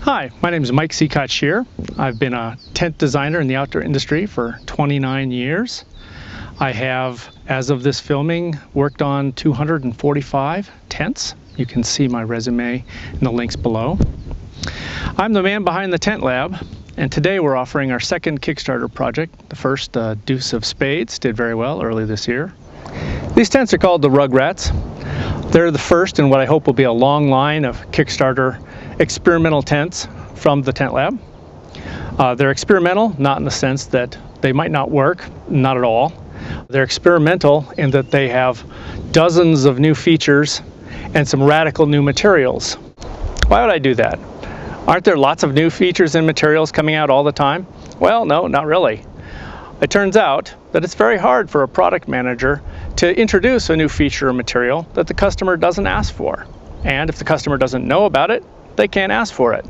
Hi, my name is Mike Cecot-Scherer. I've been a tent designer in the outdoor industry for 29 years. I have, as of this filming, worked on 245 tents. You can see my resume in the links below. I'm the man behind the Tent Lab, and today we're offering our second Kickstarter project. The first, Deuce of Spades, did very well early this year. These tents are called the RugRats. They're the first in what I hope will be a long line of Kickstarter experimental tents from the Tent Lab. They're experimental, not in the sense that they might not work, not at all. They're experimental in that they have dozens of new features and some radical new materials. Why would I do that? Aren't there lots of new features and materials coming out all the time? Well, no, not really. It turns out that it's very hard for a product manager to introduce a new feature or material that the customer doesn't ask for. And if the customer doesn't know about it, they can't ask for it.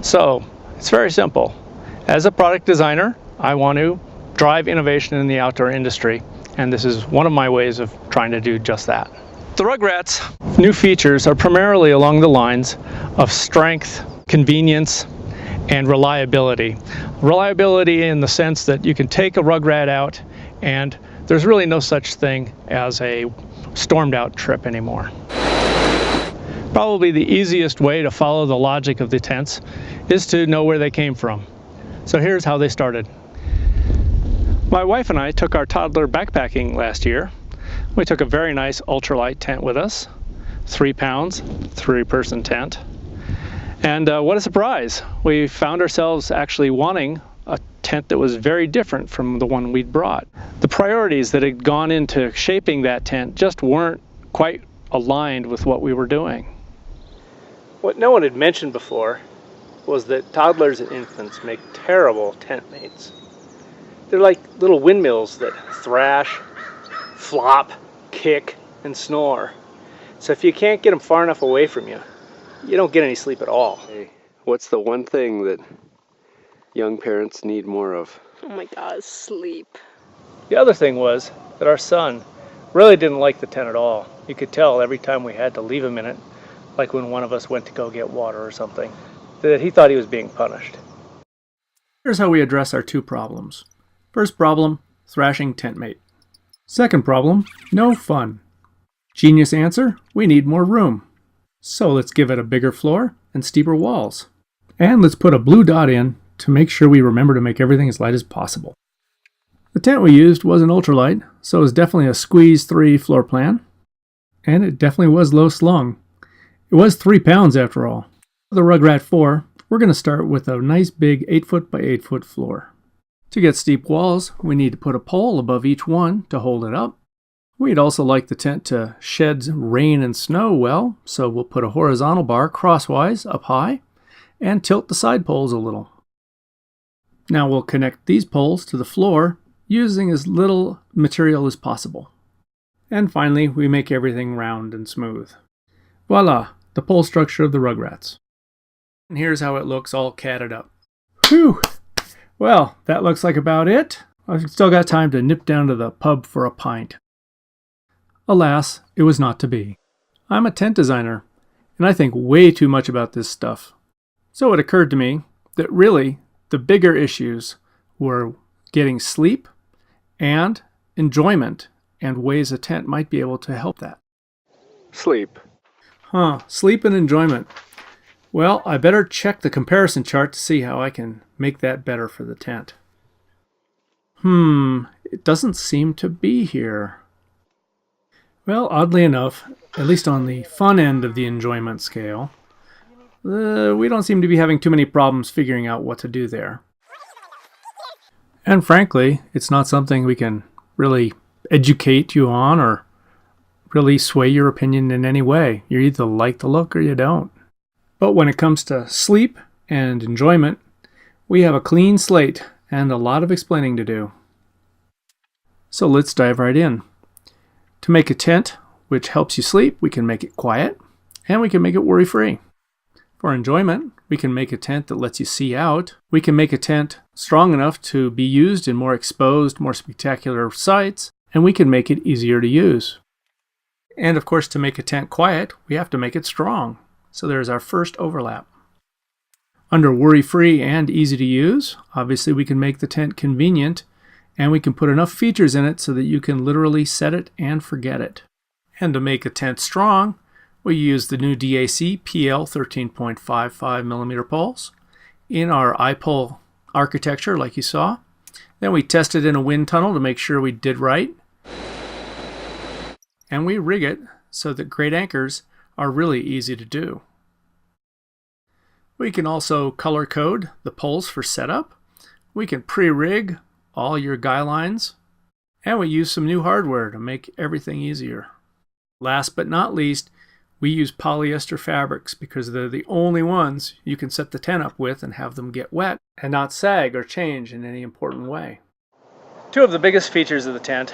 So it's very simple. As a product designer, I want to drive innovation in the outdoor industry, and this is one of my ways of trying to do just that. The RugRats' new features are primarily along the lines of strength, convenience, and reliability. Reliability in the sense that you can take a RugRat out and there's really no such thing as a stormed out trip anymore. Probably the easiest way to follow the logic of the tents is to know where they came from. So here's how they started. My wife and I took our toddler backpacking last year. We took a very nice ultralight tent with us, 3 pounds, 3-person tent. And what a surprise! We found ourselves actually wanting a tent that was very different from the one we'd brought. The priorities that had gone into shaping that tent just weren't quite aligned with what we were doing. What no one had mentioned before was that toddlers and infants make terrible tent mates. They're like little windmills that thrash, flop, kick, and snore. So if you can't get them far enough away from you, you don't get any sleep at all. Hey, what's the one thing that young parents need more of? Oh my God, sleep. The other thing was that our son really didn't like the tent at all. You could tell every time we had to leave him in it, like when one of us went to go get water or something, that he thought he was being punished. Here's how we address our two problems. First problem, thrashing tent mate. Second problem, no fun. Genius answer, we need more room. So let's give it a bigger floor and steeper walls. And let's put a blue dot in to make sure we remember to make everything as light as possible. The tent we used was an ultralight, so it was definitely a squeeze 3 floor plan. And it definitely was low slung. It was 3 pounds after all. For the RugRat 4, we're going to start with a nice big 8-foot by 8-foot floor. To get steep walls, we need to put a pole above each one to hold it up. We'd also like the tent to shed rain and snow well, so we'll put a horizontal bar crosswise up high and tilt the side poles a little. Now we'll connect these poles to the floor using as little material as possible. And finally, we make everything round and smooth. Voila, the pole structure of the RugRats. And here's how it looks all catted up. Whew! Well, that looks like about it. I've still got time to nip down to the pub for a pint. Alas, it was not to be. I'm a tent designer, and I think way too much about this stuff. So it occurred to me that really the bigger issues were getting sleep and enjoyment, and ways a tent might be able to help that. Sleep. Sleep and enjoyment. Well, I better check the comparison chart to see how I can make that better for the tent. It doesn't seem to be here. Well, oddly enough, at least on the fun end of the enjoyment scale, we don't seem to be having too many problems figuring out what to do there. And frankly, it's not something we can really educate you on or really sway your opinion in any way. You either like the look or you don't. But when it comes to sleep and enjoyment, we have a clean slate and a lot of explaining to do. So let's dive right in. To make a tent which helps you sleep, we can make it quiet and we can make it worry-free. For enjoyment, we can make a tent that lets you see out. We can make a tent strong enough to be used in more exposed, more spectacular sites, and we can make it easier to use. And of course, to make a tent quiet, we have to make it strong. So there's our first overlap. Under worry-free and easy to use, obviously we can make the tent convenient, and we can put enough features in it so that you can literally set it and forget it. And to make a tent strong, we use the new DAC PL 13.55mm poles in our I-pole architecture like you saw. Then we test it in a wind tunnel to make sure we did right. And we rig it so that great anchors are really easy to do. We can also color code the poles for setup. We can pre-rig all your guy lines. And we use some new hardware to make everything easier. Last but not least, we use polyester fabrics because they're the only ones you can set the tent up with and have them get wet and not sag or change in any important way. Two of the biggest features of the tent,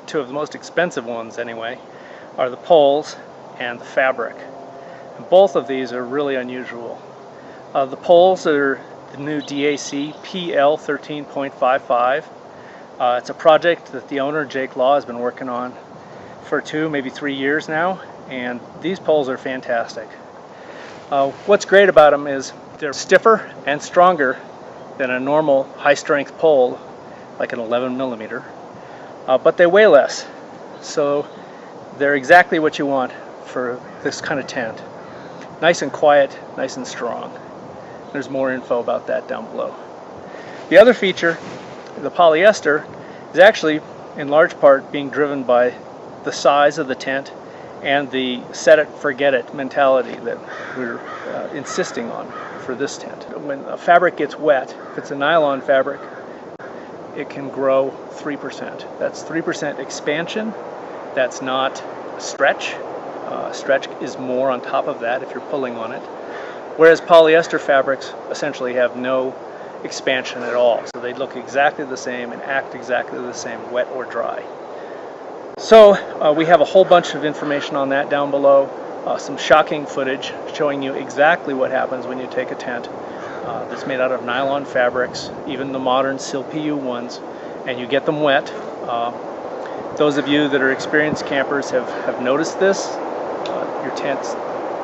two of the most expensive ones anyway, are the poles and the fabric. And both of these are really unusual. The poles are the new DAC PL 13.55. It's a project that the owner, Jake Law, has been working on for 2, maybe 3 years now, and these poles are fantastic. What's great about them is they're stiffer and stronger than a normal high-strength pole, like an 11mm, but they weigh less. So they're exactly what you want for this kind of tent. Nice and quiet, nice and strong. There's more info about that down below. The other feature, the polyester, is actually in large part being driven by the size of the tent and the set it, forget it mentality that we're insisting on for this tent. When a fabric gets wet, if it's a nylon fabric, it can grow 3%. That's 3% expansion. That's not stretch. Stretch is more on top of that if you're pulling on it. Whereas polyester fabrics essentially have no expansion at all. So they look exactly the same and act exactly the same, wet or dry. So we have a whole bunch of information on that down below. Some shocking footage showing you exactly what happens when you take a tent that's made out of nylon fabrics, even the modern Silpiu ones, and you get them wet. Those of you that are experienced campers have noticed this. Your tents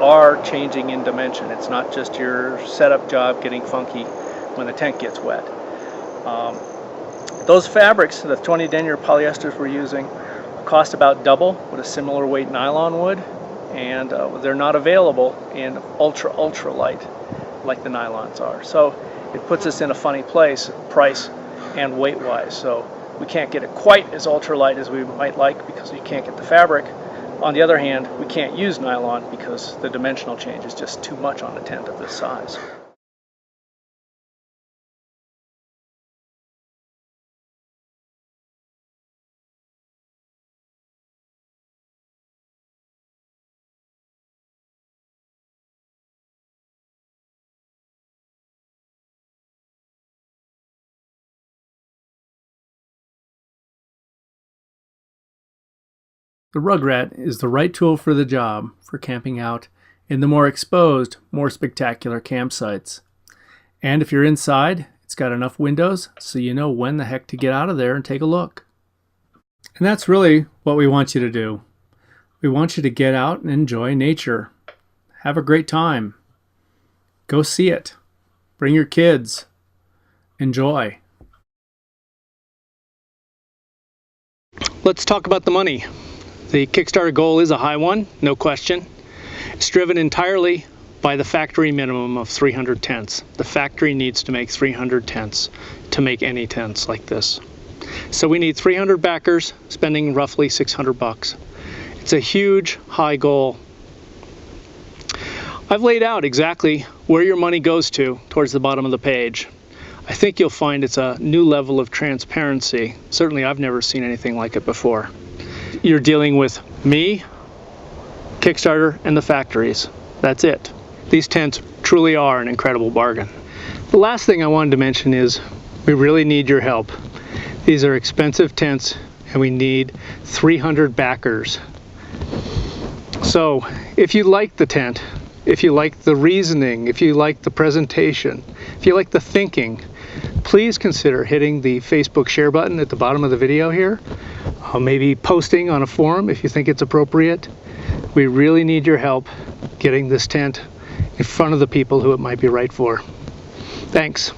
are changing in dimension. It's not just your setup job getting funky when the tent gets wet. Those fabrics, the 20 denier polyesters we're using, cost about double what a similar weight nylon would, and they're not available in ultra light like the nylons are. So it puts us in a funny place, price and weight wise. So we can't get it quite as ultralight as we might like because we can't get the fabric. On the other hand, we can't use nylon because the dimensional change is just too much on a tent of this size. The RugRat is the right tool for the job for camping out in the more exposed, more spectacular campsites. And if you're inside, it's got enough windows so you know when the heck to get out of there and take a look. And that's really what we want you to do. We want you to get out and enjoy nature. Have a great time. Go see it. Bring your kids. Enjoy. Let's talk about the money. The Kickstarter goal is a high one, no question. It's driven entirely by the factory minimum of 300 tents. The factory needs to make 300 tents to make any tents like this. So we need 300 backers, spending roughly $600. It's a huge, high goal. I've laid out exactly where your money goes to towards the bottom of the page. I think you'll find it's a new level of transparency. Certainly I've never seen anything like it before. You're dealing with me, Kickstarter, and the factories. That's it. These tents truly are an incredible bargain. The last thing I wanted to mention is we really need your help. These are expensive tents and we need 300 backers. So if you like the tent, if you like the reasoning, if you like the presentation, if you like the thinking, please consider hitting the Facebook share button at the bottom of the video here. Maybe posting on a forum if you think it's appropriate. We really need your help getting this tent in front of the people who it might be right for. Thanks.